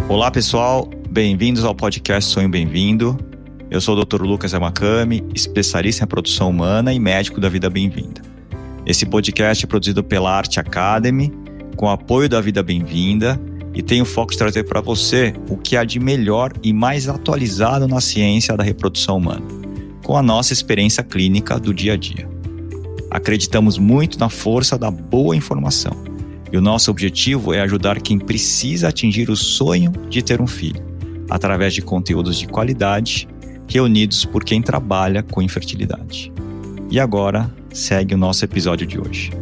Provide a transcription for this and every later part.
Olá pessoal, bem-vindos ao podcast Sonho Bem-vindo. Eu sou o Dr. Lucas Yamakami, especialista em produção humana e médico da Vida Bem-vinda. Esse podcast é produzido pela Arte Academy, com apoio da Vida Bem-vinda, e tem o foco de trazer para você o que há de melhor e mais atualizado na ciência da reprodução humana, com a nossa experiência clínica do dia a dia. Acreditamos muito na força da boa informação. E o nosso objetivo é ajudar quem precisa atingir o sonho de ter um filho, através de conteúdos de qualidade, reunidos por quem trabalha com infertilidade. E agora, segue o nosso episódio de hoje.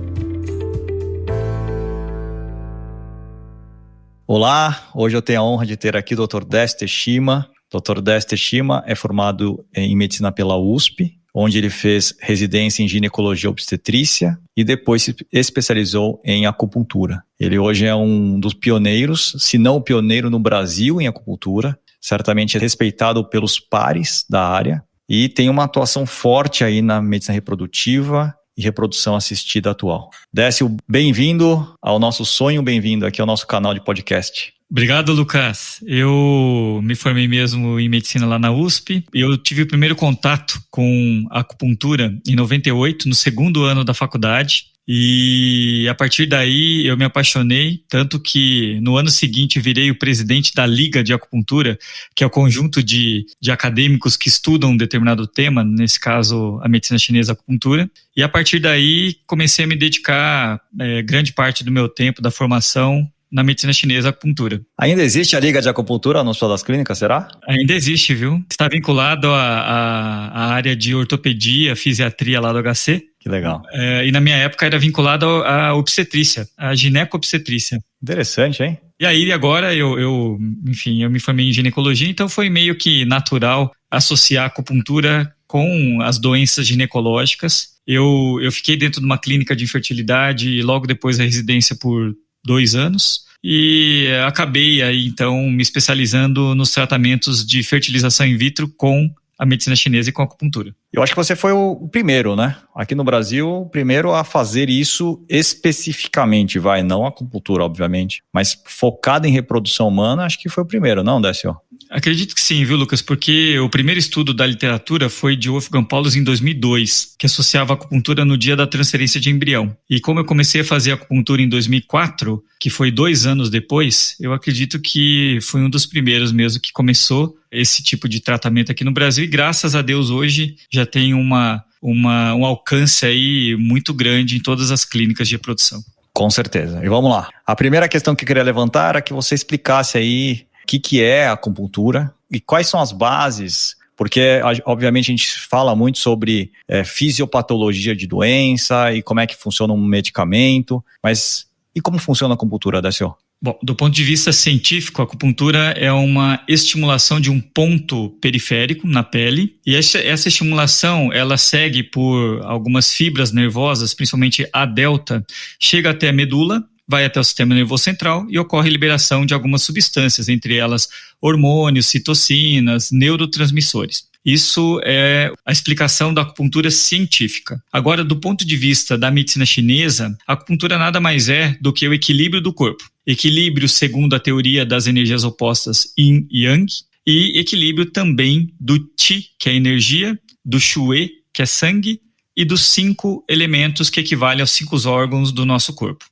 Olá, hoje eu tenho a honra de ter aqui o Dr. Décio Teshima. Dr. Décio Teshima é formado em medicina pela USP, onde ele fez residência em ginecologia e obstetrícia e depois se especializou em acupuntura. Ele hoje é um dos pioneiros, se não o pioneiro no Brasil em acupuntura, certamente é respeitado pelos pares da área e tem uma atuação forte aí na medicina reprodutiva e reprodução assistida atual. Décio, bem-vindo ao nosso Sonho Bem-vindo, aqui ao nosso canal de podcast. Obrigado, Lucas. Eu me formei mesmo em medicina lá na USP. Eu tive o primeiro contato com a acupuntura em 98, no segundo ano da faculdade. E a partir daí eu me apaixonei, tanto que no ano seguinte virei o presidente da Liga de Acupuntura, que é o conjunto de acadêmicos que estudam um determinado tema, nesse caso a medicina chinesa, a acupuntura. E a partir daí comecei a me dedicar grande parte do meu tempo, da formação, na medicina chinesa, acupuntura. Ainda existe a Liga de Acupuntura no Hospital das Clínicas, será? Ainda existe, viu? Está vinculado à área de ortopedia, fisiatria lá do HC. Que legal. E na minha época era vinculado à obstetrícia, à gineco-obstetrícia. Interessante, hein? E aí agora eu me formei em ginecologia, então foi meio que natural associar a acupuntura com as doenças ginecológicas. Eu fiquei dentro de uma clínica de infertilidade e logo depois a residência por 2 anos e acabei aí então me especializando nos tratamentos de fertilização in vitro com a medicina chinesa e com a acupuntura. Eu acho que você foi o primeiro, né? Aqui no Brasil, o primeiro a fazer isso especificamente, não a acupuntura, obviamente, mas focado em reprodução humana, acho que foi o primeiro, não, Décio? Acredito que sim, viu, Lucas? Porque o primeiro estudo da literatura foi de Wolfgang Paulus em 2002, que associava a acupuntura no dia da transferência de embrião. E como eu comecei a fazer acupuntura em 2004, que foi 2 anos depois, eu acredito que foi um dos primeiros mesmo que começou esse tipo de tratamento aqui no Brasil. E graças a Deus hoje já tem um alcance aí muito grande em todas as clínicas de reprodução. Com certeza. E vamos lá. A primeira questão que eu queria levantar era que você explicasse aí o que é a acupuntura e quais são as bases, porque obviamente a gente fala muito sobre fisiopatologia de doença e como é que funciona um medicamento, mas e como funciona a acupuntura, Décio? Bom, do ponto de vista científico, a acupuntura é uma estimulação de um ponto periférico na pele e essa estimulação ela segue por algumas fibras nervosas, principalmente a delta, chega até a medula, vai até o sistema nervoso central e ocorre liberação de algumas substâncias, entre elas hormônios, citocinas, neurotransmissores. Isso é a explicação da acupuntura científica. Agora, do ponto de vista da medicina chinesa, a acupuntura nada mais é do que o equilíbrio do corpo. Equilíbrio segundo a teoria das energias opostas Yin e Yang, e equilíbrio também do Qi, que é energia, do Shui, que é sangue, e dos 5 elementos que equivalem aos 5 órgãos do nosso corpo.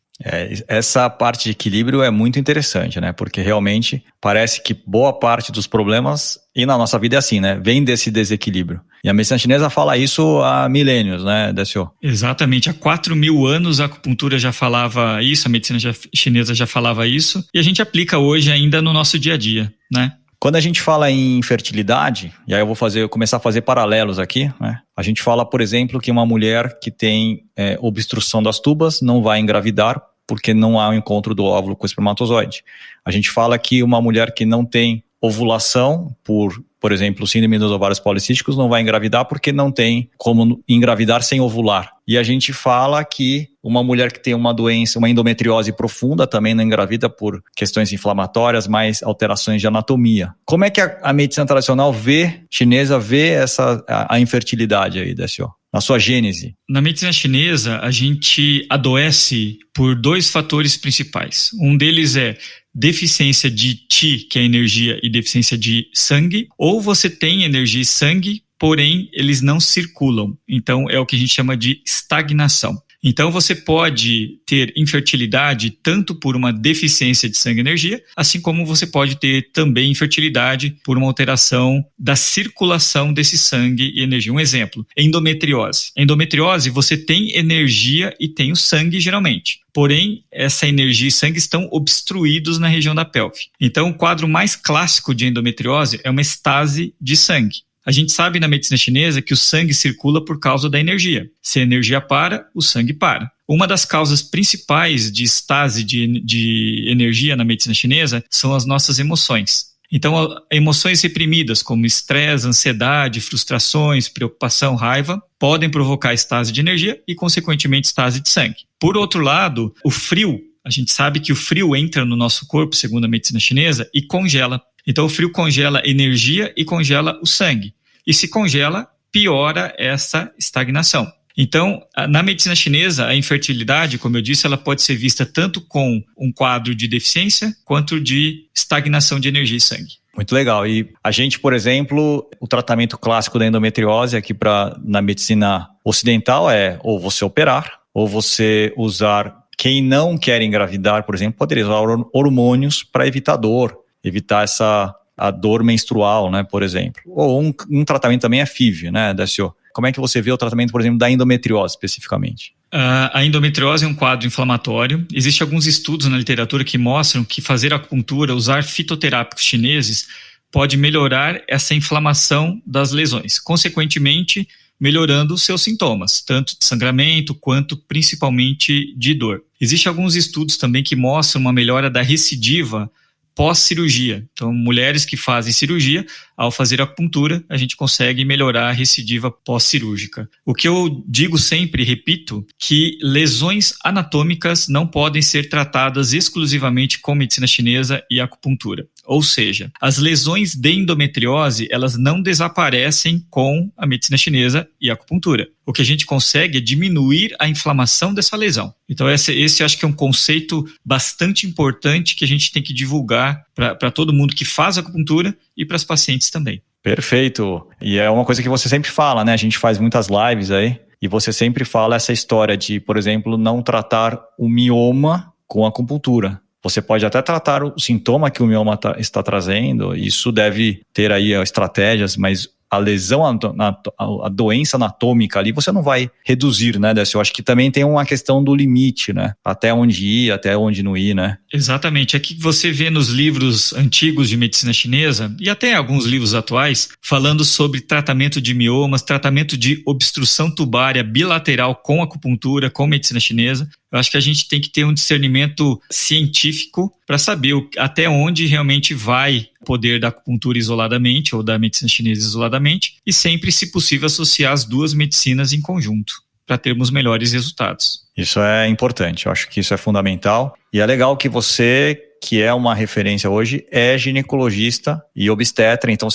Essa parte de equilíbrio é muito interessante, né? Porque realmente parece que boa parte dos problemas, e na nossa vida é assim, né? Vem desse desequilíbrio. E a medicina chinesa fala isso há milênios, né, Décio? Exatamente. Há 4.000 anos a acupuntura já falava isso, a medicina chinesa já falava isso, e a gente aplica hoje ainda no nosso dia a dia, né? Quando a gente fala em fertilidade, e aí eu vou começar a fazer paralelos aqui, né? A gente fala, por exemplo, que uma mulher que tem obstrução das tubas não vai engravidar porque não há um encontro do óvulo com o espermatozoide. A gente fala que uma mulher que não tem ovulação, por exemplo, síndrome dos ovários policísticos, não vai engravidar porque não tem como engravidar sem ovular. E a gente fala que uma mulher que tem uma doença, uma endometriose profunda, também não engravida por questões inflamatórias, mas alterações de anatomia. Como é que a medicina tradicional chinesa vê a infertilidade aí, Décio? na sua gênese? Na medicina chinesa, a gente adoece por 2 fatores principais. Um deles é deficiência de Qi, que é energia, e deficiência de sangue, ou você tem energia e sangue, porém eles não circulam. Então é o que a gente chama de estagnação. Então você pode ter infertilidade tanto por uma deficiência de sangue e energia, assim como você pode ter também infertilidade por uma alteração da circulação desse sangue e energia. Um exemplo, endometriose. Endometriose, você tem energia e tem o sangue geralmente. Porém, essa energia e sangue estão obstruídos na região da pelve. Então, o quadro mais clássico de endometriose é uma estase de sangue. A gente sabe na medicina chinesa que o sangue circula por causa da energia. Se a energia para, o sangue para. Uma das causas principais de estase de energia na medicina chinesa são as nossas emoções. Então, emoções reprimidas, como estresse, ansiedade, frustrações, preocupação, raiva, podem provocar estase de energia e, consequentemente, estase de sangue. Por outro lado, o frio, a gente sabe que o frio entra no nosso corpo, segundo a medicina chinesa, e congela. Então, o frio congela energia e congela o sangue. E se congela, piora essa estagnação. Então, na medicina chinesa, a infertilidade, como eu disse, ela pode ser vista tanto com um quadro de deficiência quanto de estagnação de energia e sangue. Muito legal. E a gente, por exemplo, o tratamento clássico da endometriose aqui na medicina ocidental é ou você operar, ou você usar, quem não quer engravidar, por exemplo, poderia usar hormônios para evitar dor, evitar a dor menstrual, né, por exemplo. Ou um tratamento também é FIV, né, DSO? Como é que você vê o tratamento, por exemplo, da endometriose especificamente? A endometriose é um quadro inflamatório. Existem alguns estudos na literatura que mostram que fazer acupuntura, usar fitoterápicos chineses, pode melhorar essa inflamação das lesões. Consequentemente, melhorando os seus sintomas, tanto de sangramento quanto principalmente de dor. Existem alguns estudos também que mostram uma melhora da recidiva pós-cirurgia. Então, mulheres que fazem cirurgia, ao fazer acupuntura, a gente consegue melhorar a recidiva pós-cirúrgica. O que eu digo sempre, repito, que lesões anatômicas não podem ser tratadas exclusivamente com medicina chinesa e acupuntura. Ou seja, as lesões de endometriose, elas não desaparecem com a medicina chinesa e a acupuntura. O que a gente consegue é diminuir a inflamação dessa lesão. Então esse acho que é um conceito bastante importante que a gente tem que divulgar para todo mundo que faz acupuntura e para as pacientes também. Perfeito. E é uma coisa que você sempre fala, né? A gente faz muitas lives aí e você sempre fala essa história de, por exemplo, não tratar o mioma com acupuntura. Você pode até tratar o sintoma que o mioma está trazendo, isso deve ter aí estratégias, mas a lesão, a doença anatômica ali, você não vai reduzir, né, Décio? Eu acho que também tem uma questão do limite, né? Até onde ir, até onde não ir, né? Exatamente. É que você vê nos livros antigos de medicina chinesa, e até alguns livros atuais, falando sobre tratamento de miomas, tratamento de obstrução tubária bilateral com acupuntura, com medicina chinesa. Eu acho que a gente tem que ter um discernimento científico para saber até onde realmente vai o poder da acupuntura isoladamente ou da medicina chinesa isoladamente e sempre, se possível, associar as duas medicinas em conjunto para termos melhores resultados. Isso é importante, eu acho que isso é fundamental. E é legal que você, que é uma referência hoje, é ginecologista e obstetra, então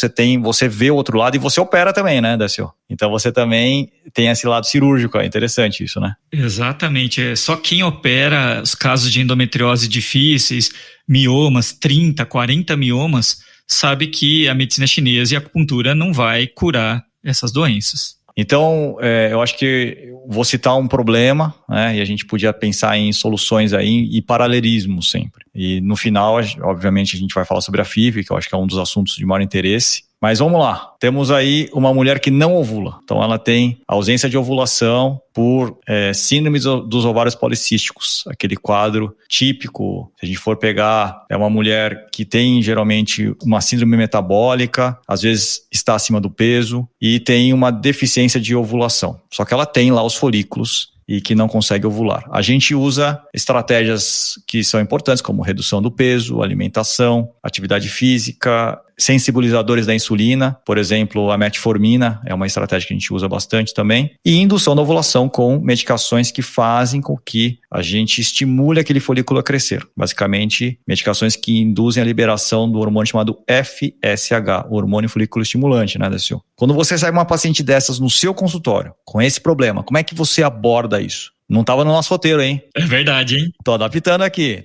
você vê o outro lado e você opera também, né, Décio? Então você também tem esse lado cirúrgico, é interessante isso, né? Exatamente, é só quem opera os casos de endometriose difíceis, miomas, 30, 40 miomas, sabe que a medicina chinesa e a acupuntura não vai curar essas doenças. Então, eu acho que vou citar um problema, né, e a gente podia pensar em soluções aí e paralelismo sempre. E no final, obviamente, a gente vai falar sobre a FIV, que eu acho que é um dos assuntos de maior interesse. Mas vamos lá, temos aí uma mulher que não ovula. Então ela tem ausência de ovulação por síndrome dos ovários policísticos. Aquele quadro típico, se a gente for pegar, é uma mulher que tem geralmente uma síndrome metabólica, às vezes está acima do peso e tem uma deficiência de ovulação. Só que ela tem lá os folículos e que não consegue ovular. A gente usa estratégias que são importantes, como redução do peso, alimentação, atividade física, sensibilizadores da insulina, por exemplo, a metformina é uma estratégia que a gente usa bastante também, e indução da ovulação com medicações que fazem com que a gente estimule aquele folículo a crescer. Basicamente, medicações que induzem a liberação do hormônio chamado FSH, o hormônio folículo estimulante, né, Décio? Quando você sai uma paciente dessas no seu consultório, com esse problema, como é que você aborda isso? Não estava no nosso roteiro, hein? É verdade, hein? Tô adaptando aqui.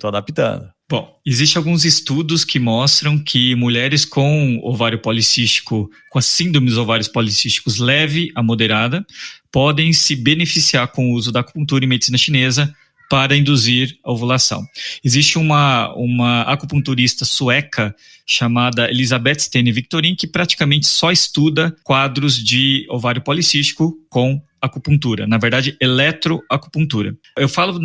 Bom, existem alguns estudos que mostram que mulheres com ovário policístico, com a síndrome dos ovários policísticos leve a moderada, podem se beneficiar com o uso da acupuntura e medicina chinesa para induzir a ovulação. Existe uma acupunturista sueca chamada Elisabeth Stene Victorin que praticamente só estuda quadros de ovário policístico com acupuntura, na verdade, eletroacupuntura. Eu falo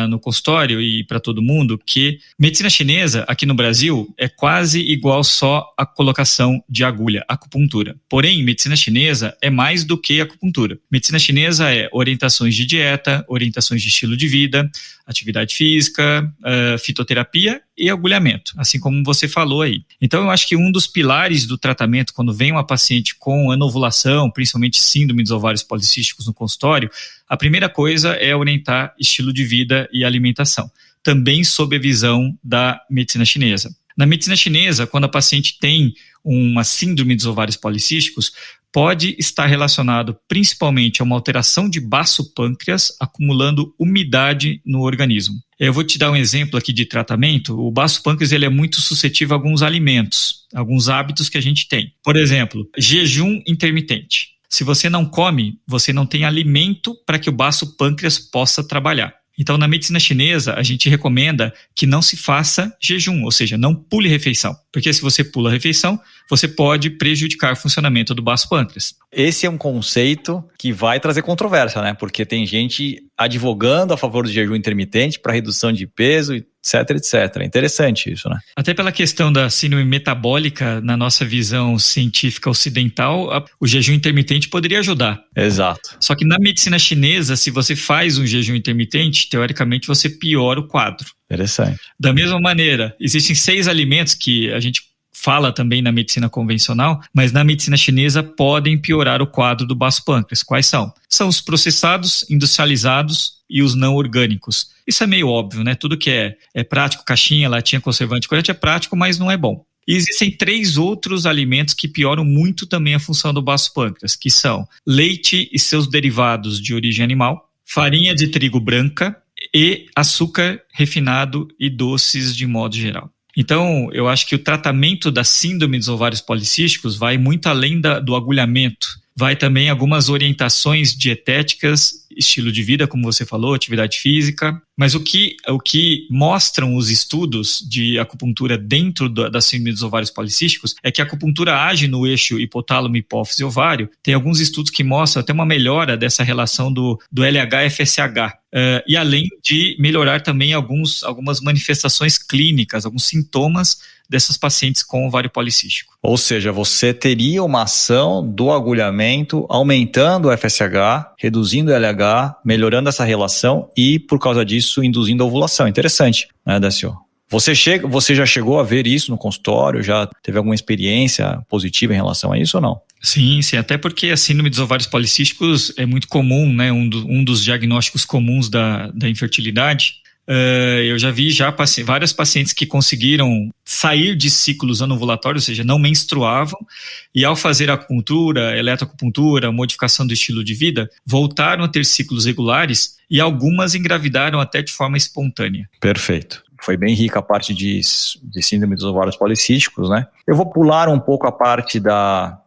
no consultório e para todo mundo que medicina chinesa, aqui no Brasil, é quase igual só a colocação de agulha, acupuntura. Porém, medicina chinesa é mais do que acupuntura. Medicina chinesa é orientações de dieta, orientações de estilo de vida, atividade física, fitoterapia e agulhamento, assim como você falou aí. Então, eu acho que um dos pilares do tratamento, quando vem uma paciente com anovulação, principalmente síndrome dos ovários policísticos no consultório, a primeira coisa é orientar estilo de vida e alimentação, também sob a visão da medicina chinesa. Na medicina chinesa, quando a paciente tem uma síndrome dos ovários policísticos, pode estar relacionado principalmente a uma alteração de baço pâncreas acumulando umidade no organismo. Eu vou te dar um exemplo aqui de tratamento. O baço pâncreas ele é muito suscetível a alguns alimentos, alguns hábitos que a gente tem. Por exemplo, jejum intermitente. Se você não come, você não tem alimento para que o baço pâncreas possa trabalhar. Então, na medicina chinesa, a gente recomenda que não se faça jejum, ou seja, não pule refeição. Porque se você pula a refeição, você pode prejudicar o funcionamento do baço pâncreas. Esse é um conceito que vai trazer controvérsia, né? Porque tem gente advogando a favor do jejum intermitente para redução de peso, etc, etc. É interessante isso, né? Até pela questão da síndrome metabólica, na nossa visão científica ocidental, o jejum intermitente poderia ajudar. Exato. Só que na medicina chinesa, se você faz um jejum intermitente, teoricamente você piora o quadro. Interessante. Da mesma maneira, existem 6 alimentos que a gente fala também na medicina convencional, mas na medicina chinesa podem piorar o quadro do baço pâncreas. Quais são? São os processados, industrializados e os não orgânicos. Isso é meio óbvio, né? Tudo que é prático, caixinha, latinha, conservante, corante é prático, mas não é bom. E existem 3 outros alimentos que pioram muito também a função do baço pâncreas, que são leite e seus derivados de origem animal, farinha de trigo branca e açúcar refinado e doces de modo geral. Então, eu acho que o tratamento da síndrome dos ovários policísticos vai muito além do agulhamento. Vai também algumas orientações dietéticas, estilo de vida, como você falou, atividade física. Mas o que mostram os estudos de acupuntura dentro da síndrome dos ovários policísticos é que a acupuntura age no eixo hipotálamo, hipófise e ovário. Tem alguns estudos que mostram até uma melhora dessa relação do LH-FSH. E além de melhorar também algumas manifestações clínicas, alguns sintomas dessas pacientes com ovário policístico. Ou seja, você teria uma ação do agulhamento aumentando o FSH, reduzindo o LH, melhorando essa relação e, por causa disso, induzindo a ovulação. Interessante, né, Décio? Você já chegou a ver isso no consultório? Já teve alguma experiência positiva em relação a isso ou não? Sim, até porque a síndrome dos ovários policísticos é muito comum, né? Um dos diagnósticos comuns da infertilidade. Eu já vi várias pacientes que conseguiram sair de ciclos anovulatórios, ou seja, não menstruavam, e ao fazer acupuntura, eletroacupuntura, modificação do estilo de vida, voltaram a ter ciclos regulares e algumas engravidaram até de forma espontânea. Perfeito. Foi bem rica a parte de síndrome dos ovários policísticos, né? Eu vou pular um pouco a parte da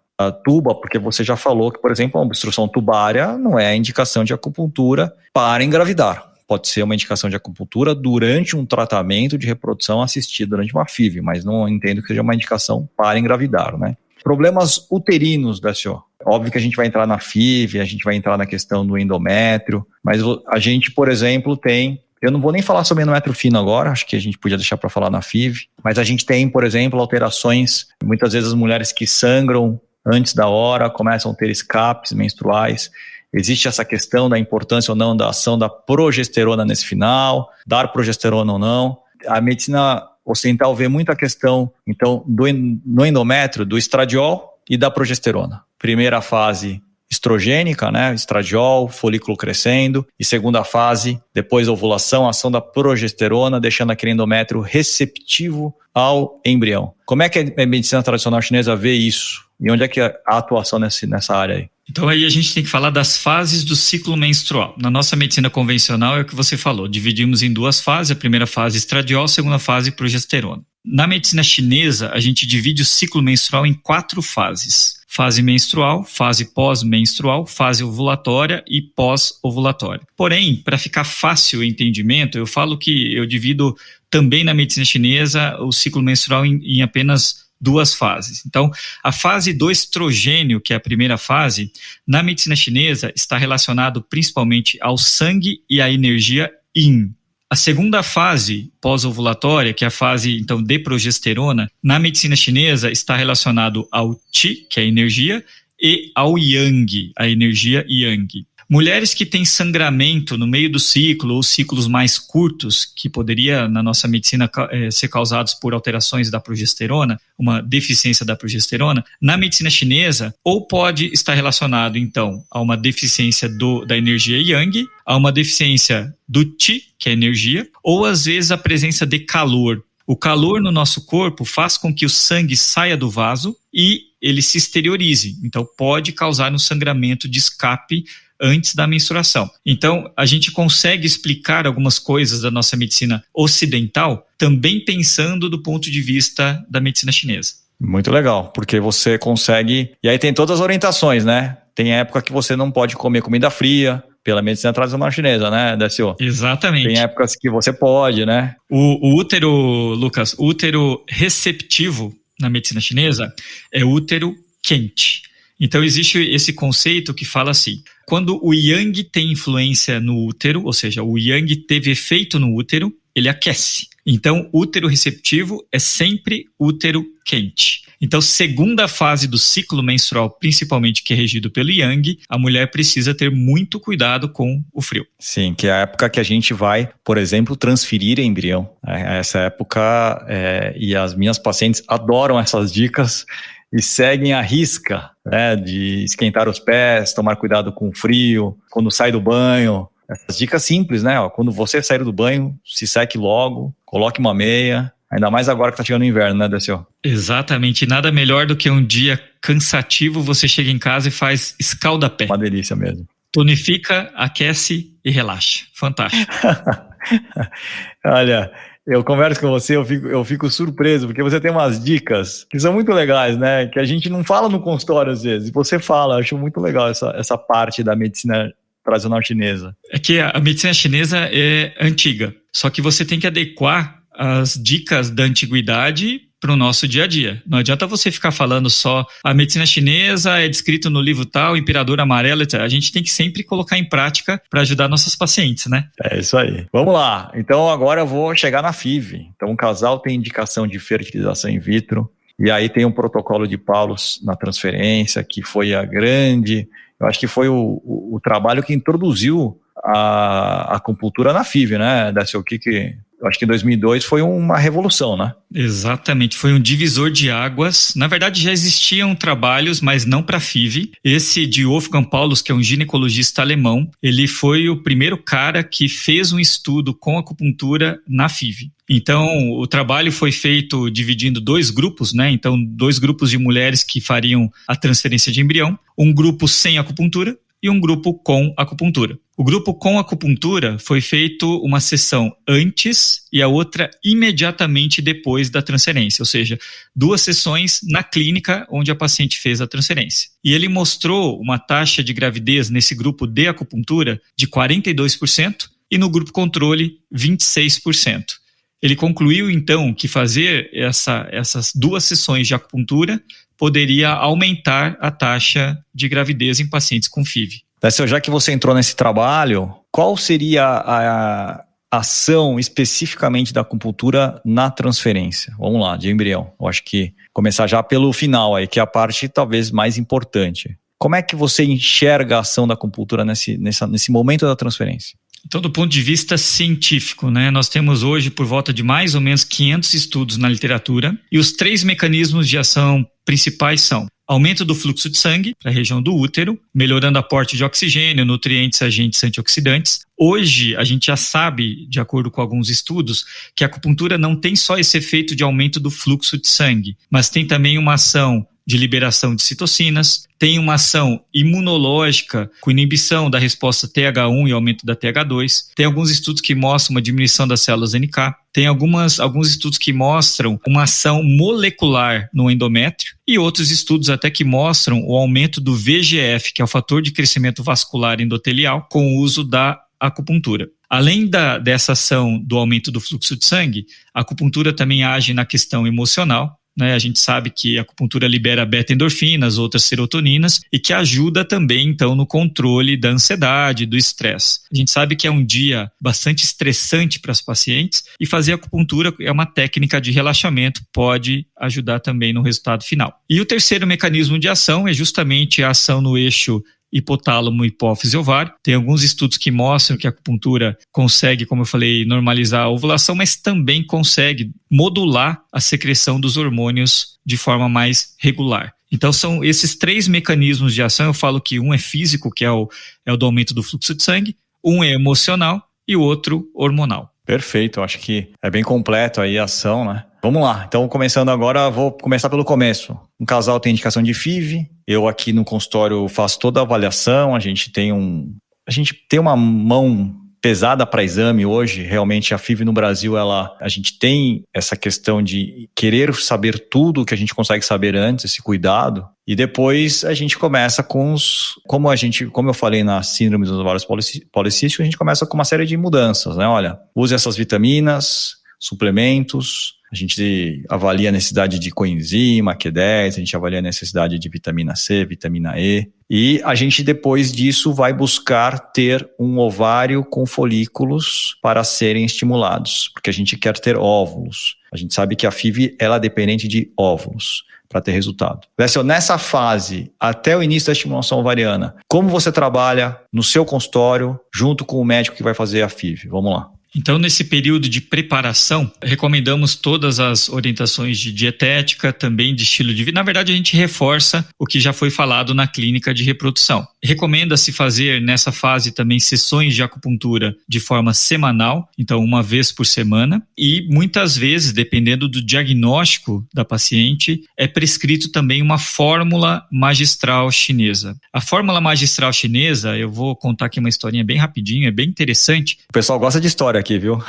tuba, porque você já falou que, por exemplo, a obstrução tubária não é a indicação de acupuntura para engravidar. Pode ser uma indicação de acupuntura durante um tratamento de reprodução assistida durante uma FIV, mas não entendo que seja uma indicação para engravidar, né? Problemas uterinos, Décio. Óbvio que a gente vai entrar na FIV, a gente vai entrar na questão do endométrio, mas a gente, por exemplo, tem... Eu não vou nem falar sobre endométrio fino agora, acho que a gente podia deixar para falar na FIV, mas a gente tem, por exemplo, alterações, muitas vezes as mulheres que sangram antes da hora, começam a ter escapes menstruais. Existe essa questão da importância ou não da ação da progesterona nesse final, dar progesterona ou não. A medicina ocidental vê muito a questão, então, no endométrio, do estradiol e da progesterona. Primeira fase estrogênica, né, estradiol, folículo crescendo, e segunda fase, depois da ovulação, ação da progesterona, deixando aquele endométrio receptivo ao embrião. Como é que a medicina tradicional chinesa vê isso? E onde é que a atuação nessa área aí? Então aí a gente tem que falar das fases do ciclo menstrual. Na nossa medicina convencional é o que você falou, dividimos em 2 fases, a primeira fase estradiol, a segunda fase progesterona. Na medicina chinesa, a gente divide o ciclo menstrual em 4 fases. Fase menstrual, fase pós-menstrual, fase ovulatória e pós-ovulatória. Porém, para ficar fácil o entendimento, eu falo que eu divido também na medicina chinesa o ciclo menstrual em apenas 2 fases. Então, a fase do estrogênio, que é a primeira fase, na medicina chinesa está relacionado principalmente ao sangue e à energia yin. A segunda fase pós-ovulatória, que é a fase então de progesterona, na medicina chinesa está relacionado ao qi, que é a energia, e ao yang, a energia yang. Mulheres que têm sangramento no meio do ciclo ou ciclos mais curtos, que poderia, na nossa medicina, ser causados por alterações da progesterona, uma deficiência da progesterona, na medicina chinesa, ou pode estar relacionado, então, a uma deficiência da energia yang, a uma deficiência do qi, que é a energia, ou às vezes a presença de calor. O calor no nosso corpo faz com que o sangue saia do vaso e ele se exteriorize. Então, pode causar um sangramento de escape antes da menstruação. Então, a gente consegue explicar algumas coisas da nossa medicina ocidental também pensando do ponto de vista da medicina chinesa. Muito legal, porque você consegue... E aí tem todas as orientações, né? Tem época que você não pode comer comida fria, pela medicina tradicional chinesa, né, Décio? Exatamente. Tem épocas que você pode, né? O útero, Lucas, o útero receptivo na medicina chinesa é útero quente. Então, existe esse conceito que fala assim, quando o yang tem influência no útero, ou seja, o yang teve efeito no útero, ele aquece. Então, útero receptivo é sempre útero quente. Então, segunda fase do ciclo menstrual, principalmente que é regido pelo yang, a mulher precisa ter muito cuidado com o frio. Sim, que é a época que a gente vai, por exemplo, transferir embrião. Essa época, e as minhas pacientes adoram essas dicas, e seguem à risca, né, de esquentar os pés, tomar cuidado com o frio, quando sai do banho. Essas dicas simples, né? Quando você sair do banho, se seque logo, coloque uma meia, ainda mais agora que está chegando o inverno, né, Décio? Exatamente, nada melhor do que um dia cansativo, você chega em casa e faz escalda-pé. Uma delícia mesmo. Tonifica, aquece e relaxa. Fantástico. Olha... Eu converso com você, eu fico surpreso, porque você tem umas dicas que são muito legais, né? Que a gente não fala no consultório às vezes. E você fala, eu acho muito legal essa parte da medicina tradicional chinesa. É que a medicina chinesa é antiga, só que você tem que adequar as dicas da antiguidade para o nosso dia a dia. Não adianta você ficar falando só a medicina chinesa é descrito no livro tal, imperador amarelo, etc. A gente tem que sempre colocar em prática para ajudar nossos pacientes, né? É isso aí. Vamos lá. Então agora eu vou chegar na FIV. Então o casal tem indicação de fertilização in vitro e aí tem um protocolo de Paulus na transferência que foi eu acho que foi o trabalho que introduziu a acupuntura na FIV, né? Décio, eu acho que em 2002 foi uma revolução, né? Exatamente, foi um divisor de águas. Na verdade, já existiam trabalhos, mas não para FIV. Esse de Wolfgang Paulus, que é um ginecologista alemão, ele foi o primeiro cara que fez um estudo com acupuntura na FIV. Então, o trabalho foi feito dividindo 2 grupos, né? Então, 2 grupos de mulheres que fariam a transferência de embrião. Um grupo sem acupuntura e um grupo com acupuntura. O grupo com acupuntura foi feito uma sessão antes e a outra imediatamente depois da transferência, ou seja, 2 sessões na clínica onde a paciente fez a transferência. E ele mostrou uma taxa de gravidez nesse grupo de acupuntura de 42% e no grupo controle 26%. Ele concluiu, então, que fazer essas 2 sessões de acupuntura poderia aumentar a taxa de gravidez em pacientes com FIV. Décio, já que você entrou nesse trabalho, qual seria a ação especificamente da acupuntura na transferência? Vamos lá, de embrião. Eu acho que começar já pelo final aí, que é a parte talvez mais importante. Como é que você enxerga a ação da acupuntura nesse momento da transferência? Então, do ponto de vista científico, né, nós temos hoje por volta de mais ou menos 500 estudos na literatura, e os 3 mecanismos de ação principais são aumento do fluxo de sangue para a região do útero, melhorando o aporte de oxigênio, nutrientes, agentes antioxidantes. Hoje, a gente já sabe, de acordo com alguns estudos, que a acupuntura não tem só esse efeito de aumento do fluxo de sangue, mas tem também uma ação de liberação de citocinas, tem uma ação imunológica com inibição da resposta TH1 e aumento da TH2, tem alguns estudos que mostram uma diminuição das células NK, tem alguns estudos que mostram uma ação molecular no endométrio e outros estudos até que mostram o aumento do VEGF, que é o fator de crescimento vascular endotelial, com o uso da acupuntura. Além dessa ação do aumento do fluxo de sangue, a acupuntura também age na questão emocional. A gente sabe que a acupuntura libera beta-endorfinas, outras serotoninas, e que ajuda também, então, no controle da ansiedade, do estresse. A gente sabe que é um dia bastante estressante para as pacientes e fazer acupuntura é uma técnica de relaxamento, pode ajudar também no resultado final. E o terceiro mecanismo de ação é justamente a ação no eixo hipotálamo, hipófise, ovário. Tem alguns estudos que mostram que a acupuntura consegue, como eu falei, normalizar a ovulação, mas também consegue modular a secreção dos hormônios de forma mais regular. Então são esses 3 mecanismos de ação. Eu falo que um é físico, que é o do aumento do fluxo de sangue, um é emocional e o outro hormonal. Perfeito, acho que é bem completo aí a ação, né? Vamos lá, então começando agora, vou começar pelo começo. Um casal tem indicação de FIV, eu aqui no consultório faço toda a avaliação, a gente tem uma mão pesada para exame hoje, realmente a FIV no Brasil, a gente tem essa questão de querer saber tudo que a gente consegue saber antes, esse cuidado, e depois a gente começa com como eu falei na síndrome dos ovários policísticos, a gente começa com uma série de mudanças, né? Olha, use essas vitaminas, suplementos, a gente avalia a necessidade de coenzima, Q10, a gente avalia a necessidade de vitamina C, vitamina E, e a gente depois disso vai buscar ter um ovário com folículos para serem estimulados, porque a gente quer ter óvulos. A gente sabe que a FIV ela é dependente de óvulos para ter resultado. Lécio, nessa fase, até o início da estimulação ovariana, como você trabalha no seu consultório junto com o médico que vai fazer a FIV? Vamos lá. Então, nesse período de preparação, recomendamos todas as orientações de dietética, também de estilo de vida. Na verdade, a gente reforça o que já foi falado na clínica de reprodução. Recomenda-se fazer nessa fase também sessões de acupuntura de forma semanal, então uma vez por semana, e muitas vezes, dependendo do diagnóstico da paciente, é prescrito também uma fórmula magistral chinesa. A fórmula magistral chinesa, eu vou contar aqui uma historinha bem rapidinho, é bem interessante. O pessoal gosta de história aqui, viu?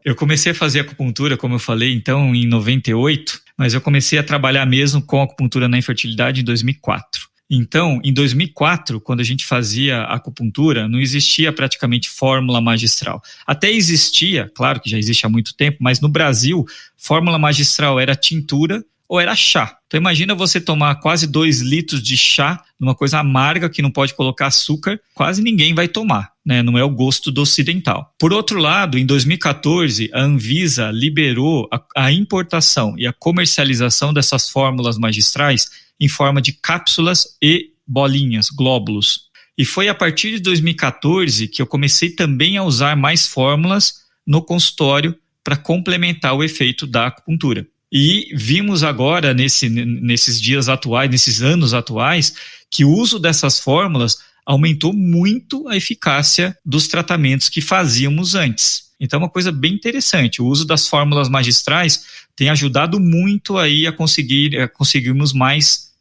Eu comecei a fazer acupuntura, como eu falei, então, em 98, mas eu comecei a trabalhar mesmo com acupuntura na infertilidade em 2004. Então, em 2004, quando a gente fazia acupuntura, não existia praticamente fórmula magistral. Até existia, claro que já existe há muito tempo, mas no Brasil, fórmula magistral era tintura ou era chá. Então imagina você tomar quase 2 litros de chá, numa coisa amarga que não pode colocar açúcar, quase ninguém vai tomar, né? Não é o gosto do ocidental. Por outro lado, em 2014, a Anvisa liberou a importação e a comercialização dessas fórmulas magistrais em forma de cápsulas e bolinhas, glóbulos. E foi a partir de 2014 que eu comecei também a usar mais fórmulas no consultório para complementar o efeito da acupuntura. E vimos agora, nesses dias atuais, nesses anos atuais, que o uso dessas fórmulas aumentou muito a eficácia dos tratamentos que fazíamos antes. Então é uma coisa bem interessante. O uso das fórmulas magistrais tem ajudado muito aí a conseguirmos mais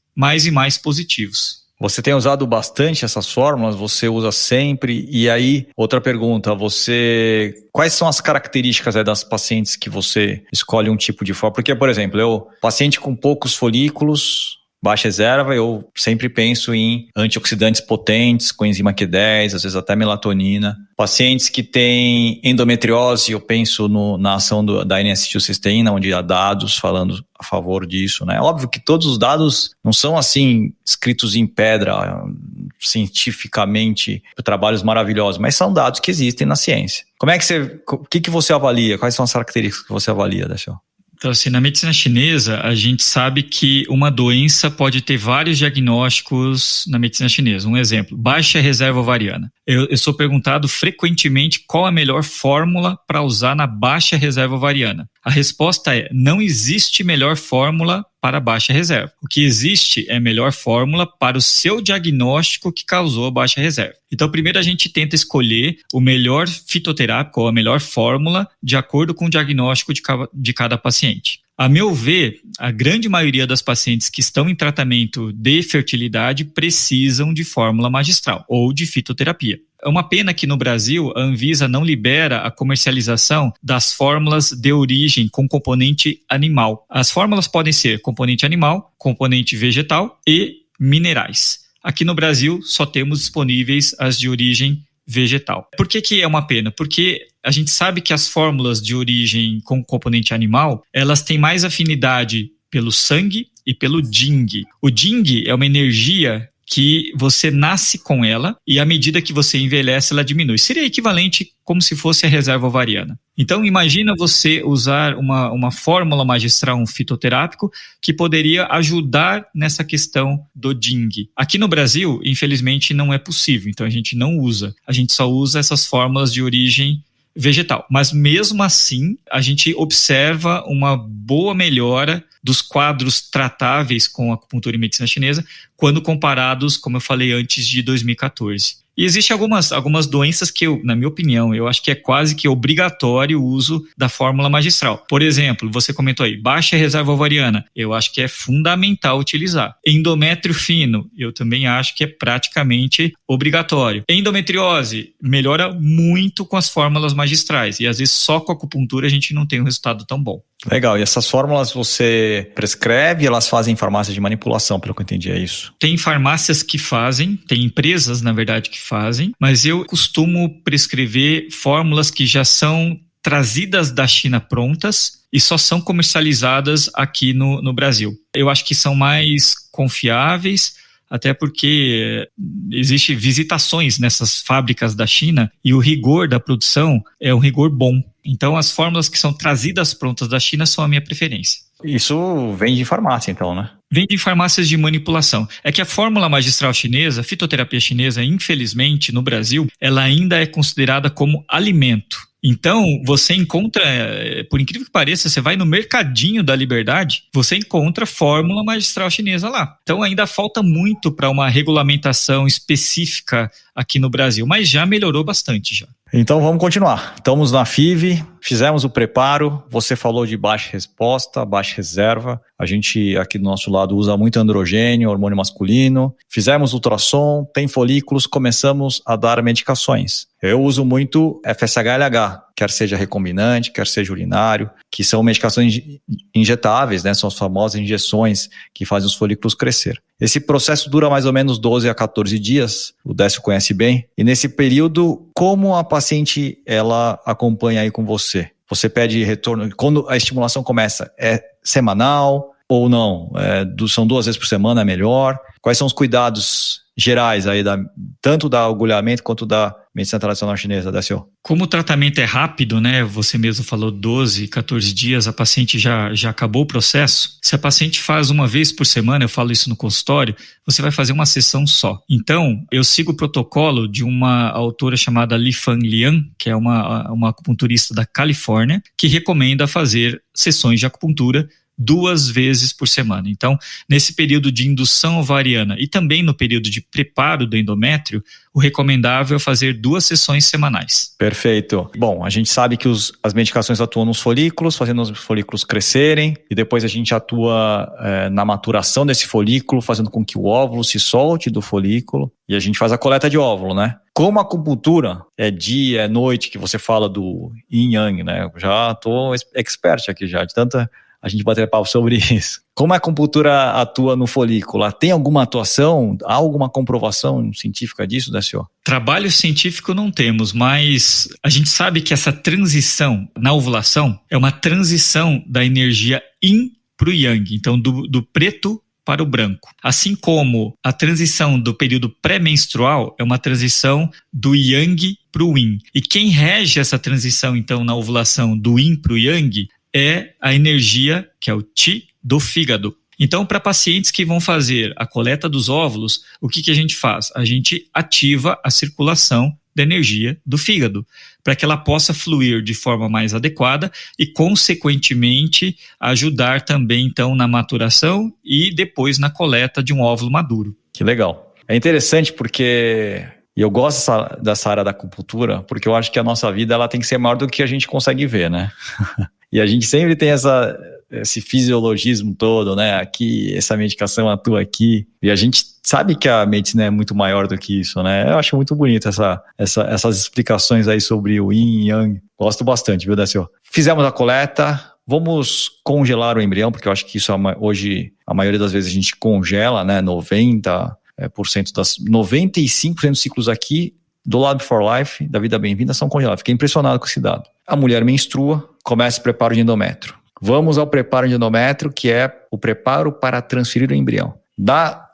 e mais positivos. Você tem usado bastante essas fórmulas? Você usa sempre? E aí, outra pergunta, quais são as características das pacientes que você escolhe um tipo de fórmula? Porque, por exemplo, paciente com poucos folículos, baixa reserva, eu sempre penso em antioxidantes potentes, coenzima Q10, às vezes até melatonina. Pacientes que têm endometriose, eu penso na ação da N-acetilcisteína, onde há dados falando a favor disso, né? Óbvio que todos os dados não são assim escritos em pedra, cientificamente, trabalhos maravilhosos, mas são dados que existem na ciência. O que você avalia? Quais são as características que você avalia, Décio? Então, assim, na medicina chinesa, a gente sabe que uma doença pode ter vários diagnósticos na medicina chinesa. Um exemplo, baixa reserva ovariana. Eu sou perguntado frequentemente qual a melhor fórmula para usar na baixa reserva ovariana. A resposta é: não existe melhor fórmula para baixa reserva. O que existe é a melhor fórmula para o seu diagnóstico que causou a baixa reserva. Então, primeiro a gente tenta escolher o melhor fitoterápico ou a melhor fórmula de acordo com o diagnóstico de cada paciente. A meu ver, a grande maioria das pacientes que estão em tratamento de fertilidade precisam de fórmula magistral ou de fitoterapia. É uma pena que no Brasil a Anvisa não libera a comercialização das fórmulas de origem com componente animal. As fórmulas podem ser componente animal, componente vegetal e minerais. Aqui no Brasil só temos disponíveis as de origem vegetal. Por que é uma pena? Porque a gente sabe que as fórmulas de origem com componente animal, elas têm mais afinidade pelo sangue e pelo Jing. O Jing é uma energia que você nasce com ela e à medida que você envelhece, ela diminui. Seria equivalente como se fosse a reserva ovariana. Então, imagina você usar uma fórmula magistral, um fitoterápico, que poderia ajudar nessa questão do Jing. Aqui no Brasil, infelizmente, não é possível, então a gente não usa. A gente só usa essas fórmulas de origem vegetal. Mas mesmo assim, a gente observa uma boa melhora dos quadros tratáveis com acupuntura e medicina chinesa quando comparados, como eu falei antes, de 2014. E existem algumas doenças que, na minha opinião, eu acho que é quase que obrigatório o uso da fórmula magistral. Por exemplo, você comentou aí, baixa reserva ovariana, eu acho que é fundamental utilizar. Endométrio fino, eu também acho que é praticamente obrigatório. Endometriose, melhora muito com as fórmulas magistrais e às vezes só com a acupuntura a gente não tem um resultado tão bom. Legal, e essas fórmulas você prescreve e elas fazem em farmácia de manipulação, pelo que eu entendi, é isso? Tem farmácias que fazem, tem empresas, na verdade, que fazem, mas eu costumo prescrever fórmulas que já são trazidas da China prontas e só são comercializadas aqui no Brasil. Eu acho que são mais confiáveis, até porque existem visitações nessas fábricas da China e o rigor da produção é um rigor bom. Então, as fórmulas que são trazidas prontas da China são a minha preferência. Isso vem de farmácia, então, né? Vem de farmácias de manipulação. É que a fórmula magistral chinesa, a fitoterapia chinesa, infelizmente, no Brasil, ela ainda é considerada como alimento. Então, você encontra, por incrível que pareça, você vai no mercadinho da Liberdade, você encontra fórmula magistral chinesa lá. Então, ainda falta muito para uma regulamentação específica aqui no Brasil, mas já melhorou bastante já. Então vamos continuar. Estamos na FIV, fizemos o preparo, você falou de baixa resposta, baixa reserva. A gente aqui do nosso lado usa muito androgênio, hormônio masculino. Fizemos ultrassom, tem folículos, começamos a dar medicações. Eu uso muito FSH-LH, quer seja recombinante, quer seja urinário, que são medicações injetáveis, né? São as famosas injeções que fazem os folículos crescer. Esse processo dura mais ou menos 12 a 14 dias, o Décio conhece bem. E nesse período, como a paciente ela acompanha aí com você? Você pede retorno, quando a estimulação começa, é semanal ou não? São 2 vezes por semana, é melhor? Quais são os cuidados gerais aí, tanto da agulhamento quanto da medicina tradicional chinesa, Décio? Como o tratamento é rápido, né? Você mesmo falou 12, 14 dias, a paciente já acabou o processo. Se a paciente faz uma vez por semana, eu falo isso no consultório, você vai fazer uma sessão só. Então, eu sigo o protocolo de uma autora chamada Li-Fan Lian, que é uma acupunturista da Califórnia, que recomenda fazer sessões de acupuntura 2 vezes por semana. Então, nesse período de indução ovariana e também no período de preparo do endométrio, o recomendável é fazer 2 sessões semanais. Perfeito. Bom, a gente sabe que as medicações atuam nos folículos, fazendo os folículos crescerem, e depois a gente atua na maturação desse folículo, fazendo com que o óvulo se solte do folículo, e a gente faz a coleta de óvulo, né? Como a acupuntura é dia, é noite, que você fala do yin yang, né? Eu já estou expert aqui já, de tanta a gente bater papo sobre isso. Como a acupuntura atua no folículo? Tem alguma atuação? Há alguma comprovação científica disso, Décio? Trabalho científico não temos, mas a gente sabe que essa transição na ovulação é uma transição da energia yin para o yang, então do preto para o branco. Assim como a transição do período pré-menstrual é uma transição do yang para o yin. E quem rege essa transição, então, na ovulação do yin para o yang é a energia, que é o Qi, do fígado. Então, para pacientes que vão fazer a coleta dos óvulos, o que a gente faz? A gente ativa a circulação da energia do fígado, para que ela possa fluir de forma mais adequada e, consequentemente, ajudar também, então, na maturação e depois na coleta de um óvulo maduro. Que legal. É interessante porque eu gosto dessa área da acupuntura, porque eu acho que a nossa vida ela tem que ser maior do que a gente consegue ver, né? E a gente sempre tem esse fisiologismo todo, né? Aqui, essa medicação atua aqui. E a gente sabe que a medicina é muito maior do que isso, né? Eu acho muito bonito essas explicações aí sobre o Yin e Yang. Gosto bastante, viu, Décio? Fizemos a coleta, vamos congelar o embrião, porque eu acho que isso hoje, a maioria das vezes a gente congela, né? 95% dos ciclos aqui do Lab for Life, da Vida Bem-vinda, são congelados. Fiquei impressionado com esse dado. A mulher menstrua, começa o preparo de endométrio. Vamos ao preparo de endométrio, que é o preparo para transferir o embrião.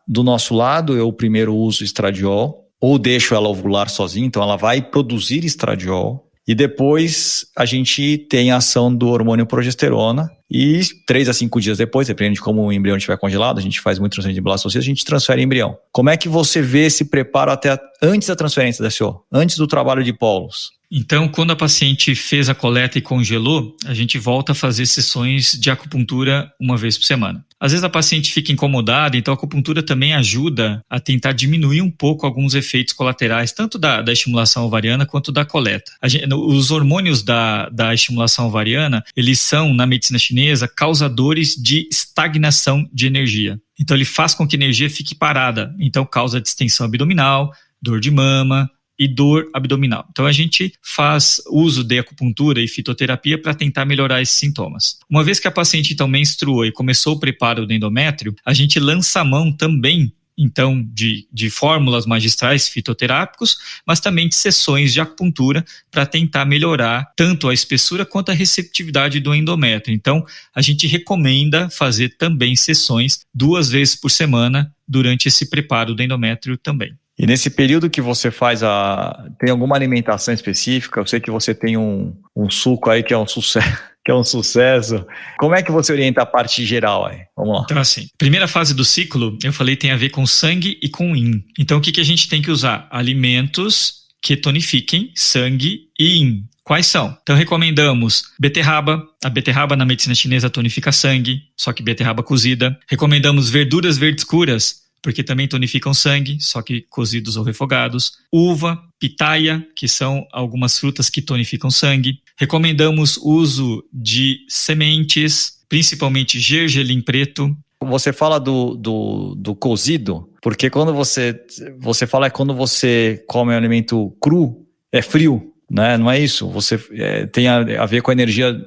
Do nosso lado, eu primeiro uso estradiol, ou deixo ela ovular sozinha, então ela vai produzir estradiol, e depois a gente tem a ação do hormônio progesterona, e 3 a 5 dias depois, dependendo de como o embrião estiver congelado, a gente faz muito transferência de blastocisto, a gente transfere o embrião. Como é que você vê esse preparo até antes da transferência da DCO, antes do trabalho de pólulos? Então, quando a paciente fez a coleta e congelou, a gente volta a fazer sessões de acupuntura uma vez por semana. Às vezes a paciente fica incomodada, então a acupuntura também ajuda a tentar diminuir um pouco alguns efeitos colaterais, tanto da estimulação ovariana quanto da coleta. Os hormônios da estimulação ovariana, eles são, na medicina chinesa, causadores de estagnação de energia. Então ele faz com que a energia fique parada, então causa distensão abdominal, dor de mama e dor abdominal. Então a gente faz uso de acupuntura e fitoterapia para tentar melhorar esses sintomas. Uma vez que a paciente então menstruou e começou o preparo do endométrio, a gente lança a mão também então de fórmulas magistrais fitoterápicos, mas também de sessões de acupuntura para tentar melhorar tanto a espessura quanto a receptividade do endométrio. Então a gente recomenda fazer também sessões 2 vezes por semana durante esse preparo do endométrio também. E nesse período que você faz tem alguma alimentação específica? Eu sei que você tem um suco aí que é um sucesso. Como é que você orienta a parte geral aí? Vamos lá. Então assim, primeira fase do ciclo, eu falei, tem a ver com sangue e com yin. Então o que a gente tem que usar? Alimentos que tonifiquem sangue e yin. Quais são? Então recomendamos beterraba. A beterraba na medicina chinesa tonifica sangue, só que beterraba cozida. Recomendamos verduras verdes escuras, porque também tonificam sangue, só que cozidos ou refogados. Uva, pitaia, que são algumas frutas que tonificam sangue. Recomendamos o uso de sementes, principalmente gergelim preto. Você fala do cozido, porque quando você fala quando você come um alimento cru, é frio, né? Não é isso? Tem a ver com a energia,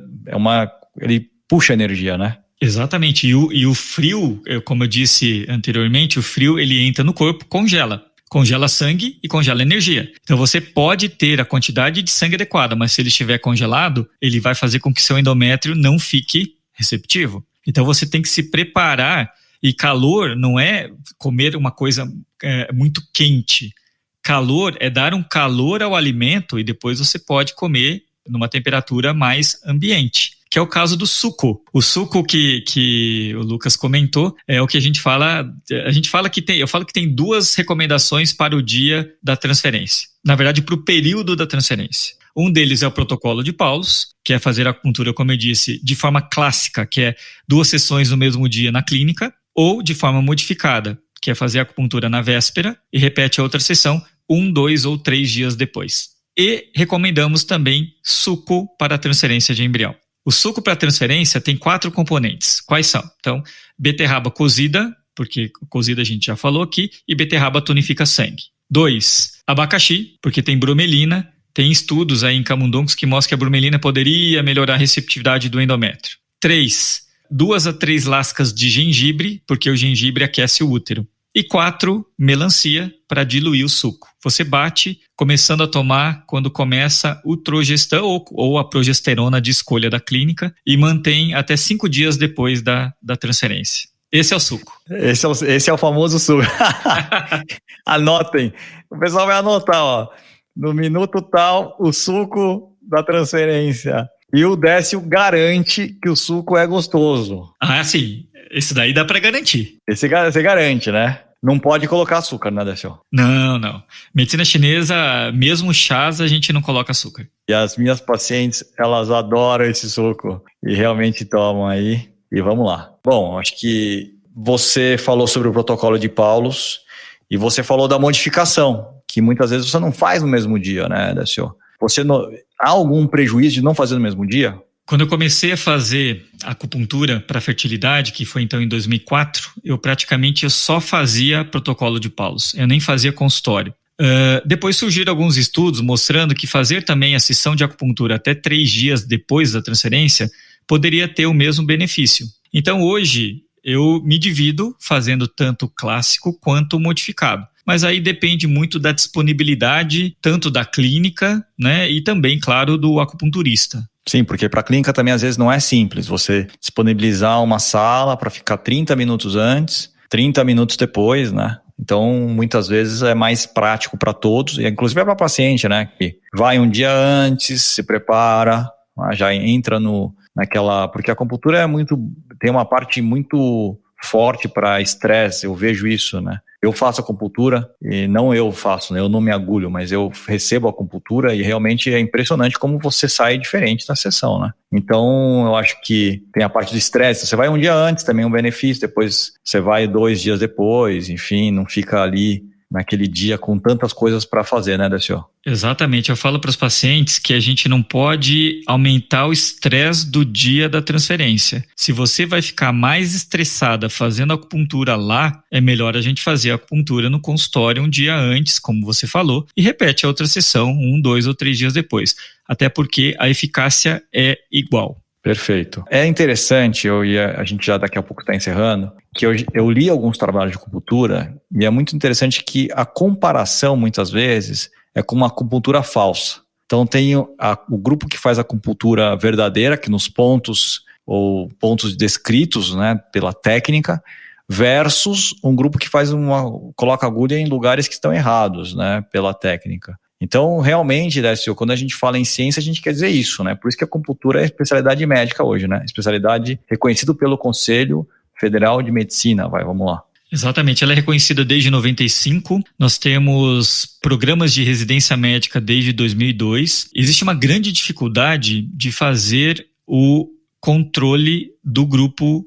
ele puxa a energia, né? Exatamente, e o frio, como eu disse anteriormente, o frio ele entra no corpo, congela sangue e congela energia. Então você pode ter a quantidade de sangue adequada, mas se ele estiver congelado, ele vai fazer com que seu endométrio não fique receptivo. Então você tem que se preparar, e calor não é comer uma coisa muito quente. Calor é dar um calor ao alimento e depois você pode comer numa temperatura mais ambiente, que é o caso do suco. O suco que o Lucas comentou é o que a gente fala que tem, eu falo que tem 2 recomendações para o dia da transferência. Na verdade, para o período da transferência. Um deles é o protocolo de Paulos, que é fazer a acupuntura, como eu disse, de forma clássica, que é 2 sessões no mesmo dia na clínica, ou de forma modificada, que é fazer a acupuntura na véspera e repete a outra sessão 1, 2 ou 3 dias depois. E recomendamos também suco para a transferência de embrião. O suco para transferência tem 4 componentes. Quais são? Então, beterraba cozida, porque cozida a gente já falou aqui, e beterraba tonifica sangue. 2, abacaxi, porque tem bromelina. Tem estudos aí em camundongos que mostram que a bromelina poderia melhorar a receptividade do endométrio. 3, 2 a 3 lascas de gengibre, porque o gengibre aquece o útero. E 4, melancia, para diluir o suco. Você bate, começando a tomar quando começa o Trogestan ou a progesterona de escolha da clínica, e mantém até 5 dias depois da transferência. Esse é o suco. Esse é o famoso suco. Anotem. O pessoal vai anotar, ó. No minuto tal, o suco da transferência. E o Décio garante que o suco é gostoso. Ah, sim. Esse daí dá pra garantir. Esse você garante, né? Não pode colocar açúcar, né, Décio? Não. Medicina chinesa, mesmo chás, a gente não coloca açúcar. E as minhas pacientes, elas adoram esse suco e realmente tomam aí. E vamos lá. Bom, acho que você falou sobre o protocolo de Paulus e você falou da modificação, que muitas vezes você não faz no mesmo dia, né, Décio? Há algum prejuízo de não fazer no mesmo dia? Quando eu comecei a fazer acupuntura para fertilidade, que foi então em 2004, eu só fazia protocolo de Paulus, eu nem fazia consultório. Depois surgiram alguns estudos mostrando que fazer também a sessão de acupuntura até 3 dias depois da transferência poderia ter o mesmo benefício. Então hoje eu me divido fazendo tanto clássico quanto modificado. Mas aí depende muito da disponibilidade, tanto da clínica, né, e também, claro, do acupunturista. Sim, porque para a clínica também às vezes não é simples você disponibilizar uma sala para ficar 30 minutos antes, 30 minutos depois, né? Então, muitas vezes é mais prático para todos, e inclusive é para o paciente, né? Que vai um dia antes, se prepara, já entra naquela... Porque a acupuntura tem uma parte muito forte para estresse, eu vejo isso, né? Eu faço acupuntura, e não eu faço, né? Eu não me agulho, mas eu recebo a acupuntura e realmente é impressionante como você sai diferente da sessão, né? Então, eu acho que tem a parte do estresse. Você vai um dia antes, também é um benefício, depois você vai 2 dias depois, enfim, não fica ali naquele dia com tantas coisas para fazer, né, Décio? Exatamente, eu falo para os pacientes que a gente não pode aumentar o estresse do dia da transferência. Se você vai ficar mais estressada fazendo acupuntura lá, é melhor a gente fazer a acupuntura no consultório um dia antes, como você falou, e repete a outra sessão 1, 2 ou 3 dias depois. Até porque a eficácia é igual. Perfeito. É interessante, a gente já daqui a pouco está encerrando, que eu li alguns trabalhos de acupuntura e é muito interessante que a comparação, muitas vezes, é com uma acupuntura falsa. Então tem o grupo que faz a acupuntura verdadeira, que nos pontos ou pontos descritos, né, pela técnica, versus um grupo que coloca agulha em lugares que estão errados, né, pela técnica. Então, realmente, Décio, quando a gente fala em ciência, a gente quer dizer isso, né? Por isso que a acupuntura é especialidade médica hoje, né? Especialidade reconhecida pelo Conselho Federal de Medicina. Vamos lá. Exatamente, ela é reconhecida desde 95, nós temos programas de residência médica desde 2002. Existe uma grande dificuldade de fazer o controle do grupo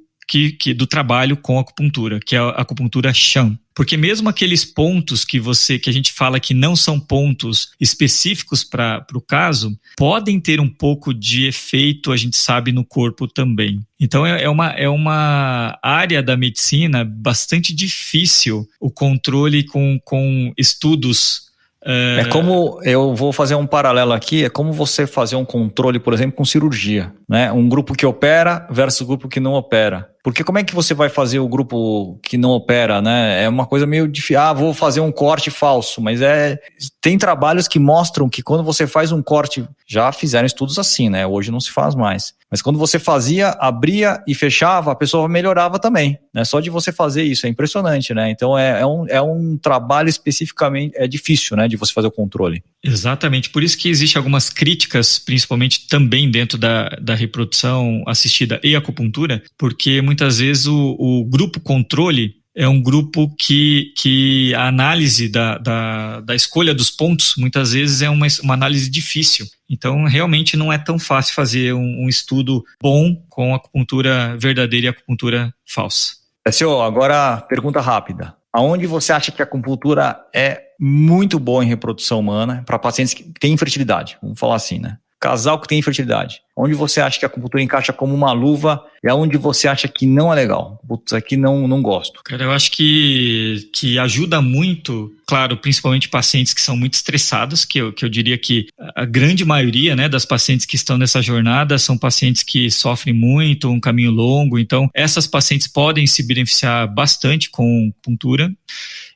do trabalho com acupuntura, que é a acupuntura Shan. Porque mesmo aqueles pontos que a gente fala que não são pontos específicos para o caso, podem ter um pouco de efeito, a gente sabe, no corpo também. Então é uma área da medicina bastante difícil o controle com estudos. É como, eu vou fazer um paralelo aqui, é como você fazer um controle, por exemplo, com cirurgia, né? Um grupo que opera versus o grupo que não opera. Porque como é que você vai fazer o grupo que não opera, né? É uma coisa meio difícil. Vou fazer um corte falso, mas tem trabalhos que mostram que quando você faz um corte, já fizeram estudos assim, né? Hoje não se faz mais. Mas quando você fazia, abria e fechava, a pessoa melhorava também, né? Só de você fazer isso, é impressionante, né? Então é um trabalho especificamente, é difícil, né? De você fazer o controle. Exatamente, por isso que existem algumas críticas, principalmente também dentro da reprodução assistida e acupuntura, porque muitas vezes o grupo controle é um grupo que a análise da escolha dos pontos, muitas vezes é uma análise difícil. Então, realmente não é tão fácil fazer um estudo bom com acupuntura verdadeira e acupuntura falsa. Senhor, agora pergunta rápida. Aonde você acha que a acupuntura é muito boa em reprodução humana para pacientes que têm infertilidade? Vamos falar assim, né? Casal que tem infertilidade. Onde você acha que a acupuntura encaixa como uma luva e aonde você acha que não é legal? Putz, aqui não gosto. Cara, eu acho que ajuda muito, claro, principalmente pacientes que são muito estressados, que eu diria que a grande maioria, né, das pacientes que estão nessa jornada são pacientes que sofrem muito, um caminho longo, então essas pacientes podem se beneficiar bastante com acupuntura.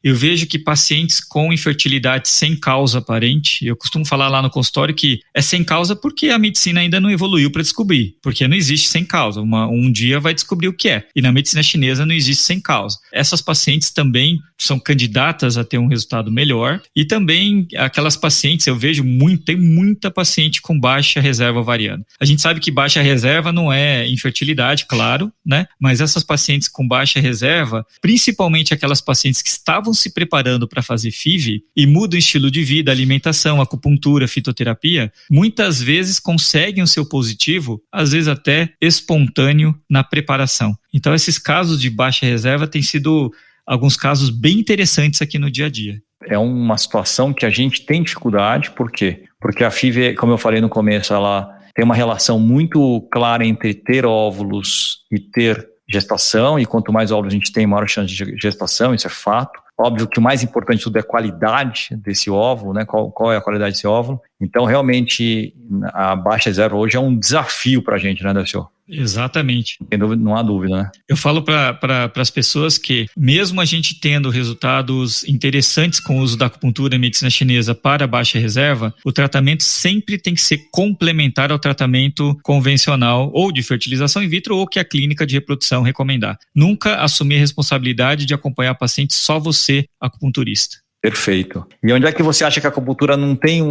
eu vejo que pacientes com infertilidade sem causa aparente, eu costumo falar lá no consultório que é sem causa porque a medicina ainda não evoluiu para descobrir, porque não existe sem causa, um dia vai descobrir o que é, e na medicina chinesa não existe sem causa. Essas pacientes também são candidatas a ter um resultado melhor, e também aquelas pacientes, eu vejo tem muita paciente com baixa reserva ovariana. A gente sabe que baixa reserva não é infertilidade, claro, né? Mas essas pacientes com baixa reserva, principalmente aquelas pacientes que estavam se preparando para fazer FIV e mudam o estilo de vida, alimentação, acupuntura, fitoterapia, muitas vezes conseguem o seu positivo, às vezes até espontâneo na preparação. Então esses casos de baixa reserva têm sido alguns casos bem interessantes aqui no dia a dia. É uma situação que a gente tem dificuldade, por quê? Porque a FIV, como eu falei no começo, ela tem uma relação muito clara entre ter óvulos e ter gestação, e quanto mais óvulos a gente tem, maior chance de gestação, isso é fato. Óbvio que o mais importante de tudo é a qualidade desse óvulo, né? Qual é a qualidade desse óvulo. Então, realmente, a baixa reserva hoje é um desafio para a gente, né, Décio? Exatamente. Não há dúvida, né? Eu falo para as pessoas que, mesmo a gente tendo resultados interessantes com o uso da acupuntura e medicina chinesa para baixa reserva, o tratamento sempre tem que ser complementar ao tratamento convencional ou de fertilização in vitro ou que a clínica de reprodução recomendar. Nunca assumir a responsabilidade de acompanhar paciente só você, acupunturista. Perfeito. E onde é que você acha que a acupuntura não tem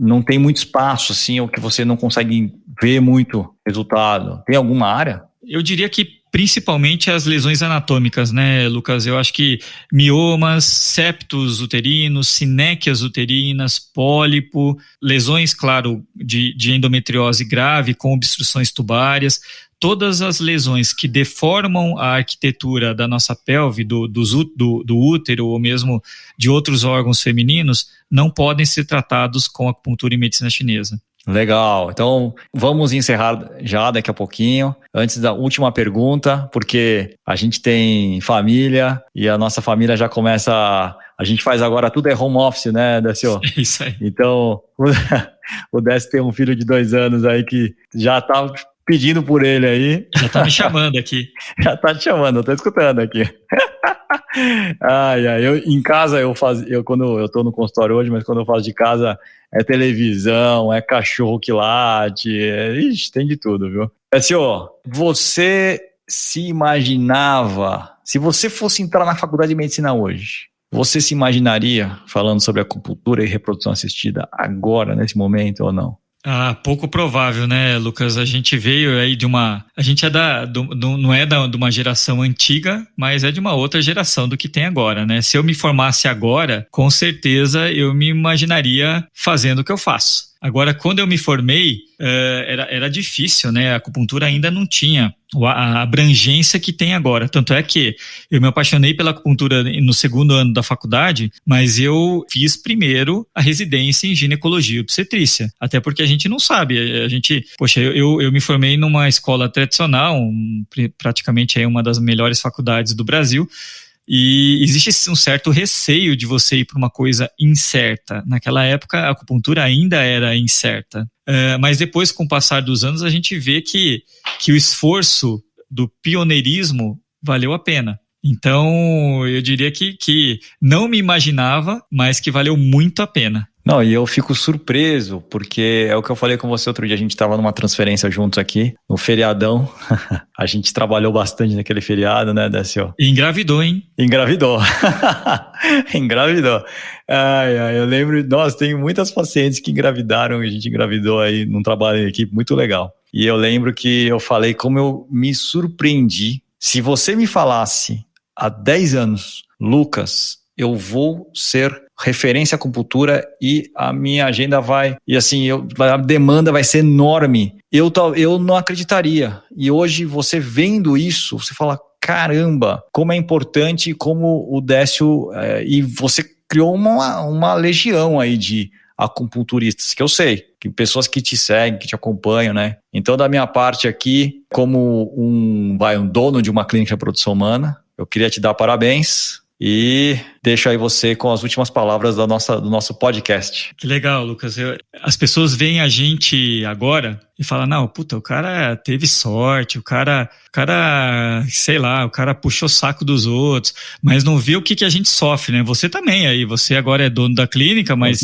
não tem muito espaço, assim, ou que você não consegue ver muito resultado? Tem alguma área? Eu diria que principalmente as lesões anatômicas, né, Lucas? Eu acho que miomas, septos uterinos, sinéquias uterinas, pólipo, lesões, claro, de endometriose grave com obstruções tubárias. Todas as lesões que deformam a arquitetura da nossa pelve, do útero ou mesmo de outros órgãos femininos, não podem ser tratados com acupuntura e medicina chinesa. Legal, então vamos encerrar já daqui a pouquinho, antes da última pergunta, porque a gente tem família e a nossa família já começa, a gente faz agora tudo é home office, né, Décio? É isso aí. Então, o Décio tem um filho de 2 anos aí que já tá pedindo por ele aí. Já tá me chamando aqui. Já tá te chamando, eu tô escutando aqui. Eu em casa quando eu tô no consultório hoje, mas quando eu faço de casa é televisão, é cachorro que late, tem de tudo, viu? Décio, você se imaginava, se você fosse entrar na faculdade de medicina hoje, você se imaginaria falando sobre acupuntura e reprodução assistida agora, nesse momento ou não? Pouco provável, né, Lucas? A gente veio aí a gente é não é de uma geração antiga, mas é de uma outra geração do que tem agora, né? Se eu me formasse agora, com certeza eu me imaginaria fazendo o que eu faço. Agora, quando eu me formei, era difícil, né? A acupuntura ainda não tinha a abrangência que tem agora. Tanto é que eu me apaixonei pela acupuntura no 2º ano da faculdade, mas eu fiz primeiro a residência em ginecologia e obstetrícia. Até porque a gente não sabe. Eu me formei numa escola tradicional, praticamente é uma das melhores faculdades do Brasil, e existe um certo receio de você ir para uma coisa incerta. Naquela época, a acupuntura ainda era incerta. Mas depois, com o passar dos anos, a gente vê que o esforço do pioneirismo valeu a pena. Então, eu diria que não me imaginava, mas que valeu muito a pena. Não, e eu fico surpreso, porque é o que eu falei com você outro dia, a gente estava numa transferência juntos aqui, no feriadão, a gente trabalhou bastante naquele feriado, né, Décio? E engravidou, hein? Engravidou. Eu lembro, tem muitas pacientes que engravidaram, a gente engravidou aí num trabalho em equipe muito legal. E eu lembro que eu falei como eu me surpreendi. Se você me falasse há 10 anos, Lucas, eu vou ser referência à acupuntura e a minha agenda a demanda vai ser enorme. Eu não acreditaria. E hoje, você vendo isso, você fala, caramba, como é importante, como o Décio, e você criou uma legião aí de acupunturistas, que eu sei, que pessoas que te seguem, que te acompanham, né? Então, da minha parte aqui, como um dono de uma clínica de reprodução humana, eu queria te dar parabéns. E deixo aí você com as últimas palavras do nosso podcast. Que legal, Lucas. As pessoas veem a gente agora e fala, não, puta, o cara teve sorte, o cara, sei lá, o cara puxou o saco dos outros, mas não vê o que a gente sofre, né? Você também aí, você agora é dono da clínica, mas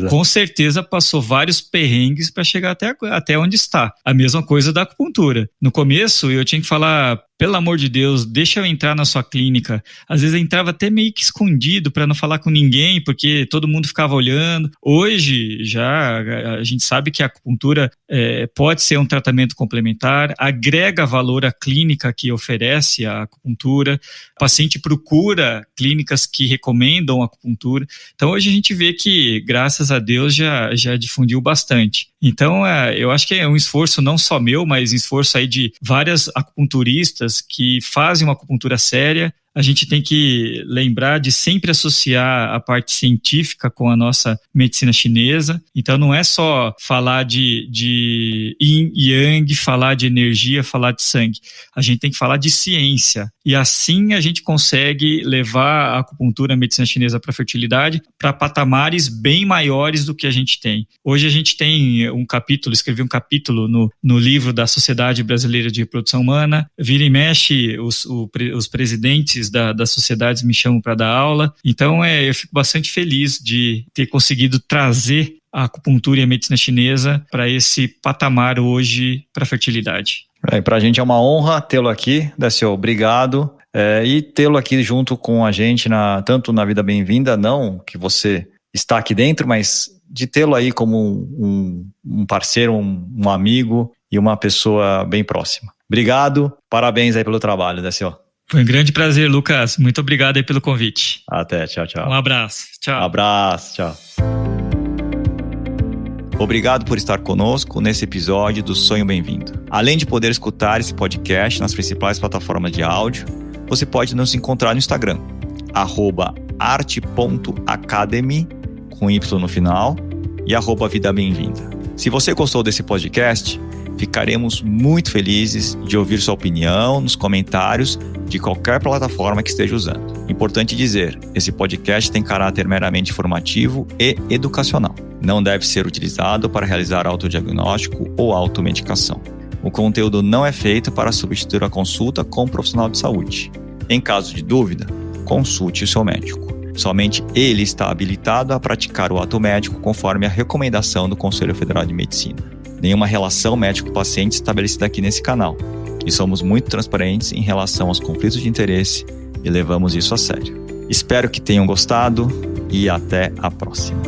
com certeza passou vários perrengues para chegar até onde está. A mesma coisa da acupuntura. No começo, eu tinha que falar, pelo amor de Deus, deixa eu entrar na sua clínica. Às vezes eu entrava até meio que escondido para não falar com ninguém, porque todo mundo ficava olhando. Hoje, já a gente sabe que a acupuntura pode ser um tratamento complementar, agrega valor à clínica que oferece a acupuntura. O paciente procura clínicas que recomendam a acupuntura. Então, hoje a gente vê que, graças a Deus, já difundiu bastante. Então, eu acho que é um esforço não só meu, mas um esforço aí de várias acupunturistas que fazem uma acupuntura séria. A gente tem que lembrar de sempre associar a parte científica com a nossa medicina chinesa. Então, não é só falar de yin e yang, falar de energia, falar de sangue. A gente tem que falar de ciência. E assim a gente consegue levar a acupuntura, a medicina chinesa para a fertilidade, para patamares bem maiores do que a gente tem. Hoje a gente tem escrevi um capítulo no livro da Sociedade Brasileira de Reprodução Humana. Vira e mexe, os presidentes das sociedades me chamam para dar aula. Então, eu fico bastante feliz de ter conseguido trazer a acupuntura e a medicina chinesa para esse patamar hoje para a fertilidade. Para a gente é uma honra tê-lo aqui, Décio, obrigado. E tê-lo aqui junto com a gente, tanto na Vida Bem-vinda, não que você está aqui dentro, mas de tê-lo aí como um parceiro, um amigo e uma pessoa bem próxima. Obrigado, parabéns aí pelo trabalho, Décio. Foi um grande prazer, Lucas. Muito obrigado aí pelo convite. Até, tchau. Um abraço, tchau. Abraço, tchau. Obrigado por estar conosco nesse episódio do Sonho Bem-vindo. Além de poder escutar esse podcast nas principais plataformas de áudio, você pode nos encontrar no Instagram, @arte.academy, com Y no final, e @Vida Bem-vinda. Se você gostou desse podcast, ficaremos muito felizes de ouvir sua opinião nos comentários de qualquer plataforma que esteja usando. Importante dizer, esse podcast tem caráter meramente informativo e educacional. Não deve ser utilizado para realizar autodiagnóstico ou automedicação. O conteúdo não é feito para substituir a consulta com um profissional de saúde. Em caso de dúvida, consulte o seu médico. Somente ele está habilitado a praticar o ato médico conforme a recomendação do Conselho Federal de Medicina. Nenhuma relação médico-paciente estabelecida aqui nesse canal. E somos muito transparentes em relação aos conflitos de interesse e levamos isso a sério. Espero que tenham gostado e até a próxima.